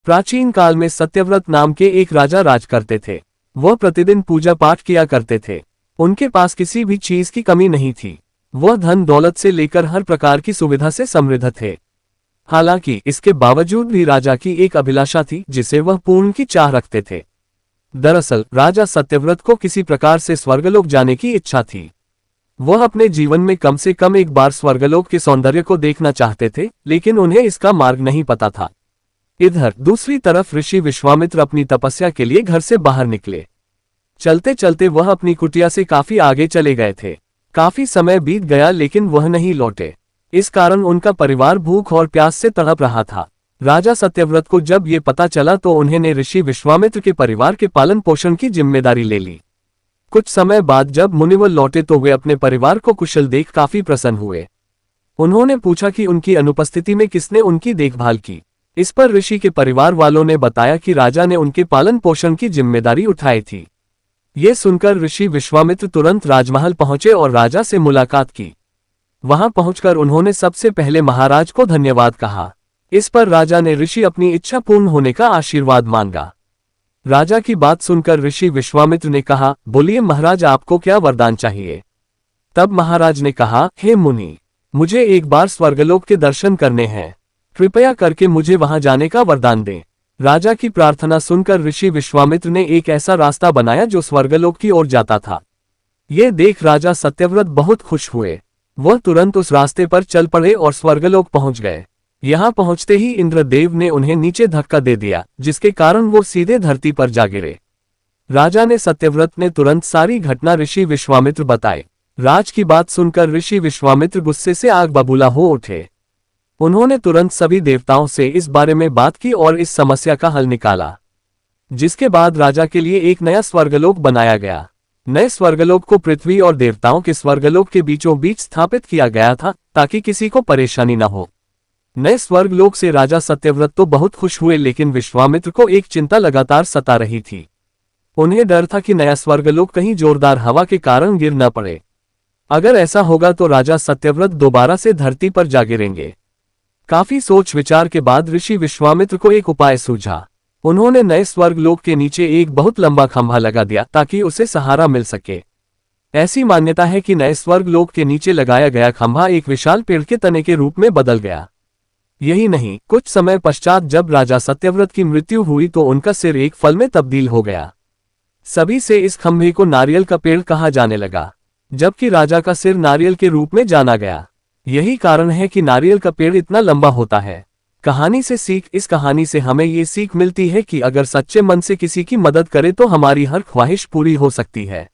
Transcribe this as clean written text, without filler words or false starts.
प्राचीन काल में सत्यव्रत नाम के एक राजा राज करते थे। वह प्रतिदिन पूजा पाठ किया करते थे। उनके पास किसी भी चीज की कमी नहीं थी। वह धन दौलत से लेकर हर प्रकार की सुविधा से समृद्ध थे। हालांकि इसके बावजूद भी राजा की एक अभिलाषा थी जिसे वह पूर्ण की चाह रखते थे। दरअसल राजा सत्यव्रत को किसी प्रकार से स्वर्गलोक जाने की इच्छा थी। वह अपने जीवन में कम से कम एक बार स्वर्गलोक के सौंदर्य को देखना चाहते थे, लेकिन उन्हें इसका मार्ग नहीं पता था। इधर दूसरी तरफ ऋषि विश्वामित्र अपनी तपस्या के लिए घर से बाहर निकले। चलते चलते वह अपनी कुटिया से काफी आगे चले गए थे। काफी समय बीत गया लेकिन वह नहीं लौटे। इस कारण उनका परिवार भूख और प्यास से तड़प रहा था। राजा सत्यव्रत को जब ये पता चला तो उन्होंने ऋषि विश्वामित्र के परिवार के पालन पोषण की जिम्मेदारी ले ली। कुछ समय बाद जब मुनिवर लौटे तो वे अपने परिवार को कुशल देख काफी प्रसन्न हुए। उन्होंने पूछा कि उनकी अनुपस्थिति में किसने उनकी देखभाल की। इस पर ऋषि के परिवार वालों ने बताया कि राजा ने उनके पालन पोषण की जिम्मेदारी उठाई थी। ये सुनकर ऋषि विश्वामित्र तुरंत राजमहल पहुंचे और राजा से मुलाकात की। वहां पहुंचकर उन्होंने सबसे पहले महाराज को धन्यवाद कहा। इस पर राजा ने ऋषि अपनी इच्छा पूर्ण होने का आशीर्वाद मांगा। राजा की बात सुनकर ऋषि विश्वामित्र ने कहा, बोलिए महाराज, आपको क्या वरदान चाहिए। तब महाराज ने कहा, हे मुनि, मुझे एक बार स्वर्गलोक के दर्शन करने हैं। कृपया करके मुझे वहां जाने का वरदान दें। राजा की प्रार्थना सुनकर ऋषि विश्वामित्र ने एक ऐसा रास्ता बनाया जो स्वर्गलोक की ओर जाता था। ये देख राजा सत्यव्रत बहुत खुश हुए। वह तुरंत उस रास्ते पर चल पड़े और स्वर्गलोक पहुंच गए। यहां पहुंचते ही इंद्रदेव ने उन्हें नीचे धक्का दे दिया, जिसके कारण वो सीधे धरती पर जा गिरे। राजा ने सत्यव्रत ने तुरंत सारी घटना ऋषि विश्वामित्र बताई। राज की बात सुनकर ऋषि विश्वामित्र गुस्से से आग बबूला हो उठे। उन्होंने तुरंत सभी देवताओं से इस बारे में बात की और इस समस्या का हल निकाला, जिसके बाद राजा के लिए एक नया स्वर्गलोक बनाया गया। नए स्वर्गलोक को पृथ्वी और देवताओं के स्वर्गलोक के बीचों बीच स्थापित किया गया था ताकि किसी को परेशानी न हो। नए स्वर्गलोक से राजा सत्यव्रत तो बहुत खुश हुए, लेकिन विश्वामित्र को एक चिंता लगातार सता रही थी। उन्हें डर था कि नया स्वर्गलोक कहीं जोरदार हवा के कारण गिर न पड़े। अगर ऐसा होगा तो राजा सत्यव्रत दोबारा से धरती पर जा गिरेंगे। काफी सोच विचार के बाद ऋषि विश्वामित्र को एक उपाय सूझा। उन्होंने नए स्वर्गलोक के नीचे एक बहुत लंबा खंभा लगा दिया ताकि उसे सहारा मिल सके। ऐसी मान्यता है कि नए स्वर्गलोक के नीचे लगाया गया खंभा एक विशाल पेड़ के तने के रूप में बदल गया। यही नहीं, कुछ समय पश्चात जब राजा सत्यव्रत की मृत्यु हुई तो उनका सिर एक फल में तब्दील हो गया। सभी से इस खंभे को नारियल का पेड़ कहा जाने लगा, जबकि राजा का सिर नारियल के रूप में जाना गया। यही कारण है कि नारियल का पेड़ इतना लंबा होता है। कहानी से सीख। इस कहानी से हमें ये सीख मिलती है कि अगर सच्चे मन से किसी की मदद करें तो हमारी हर ख्वाहिश पूरी हो सकती है।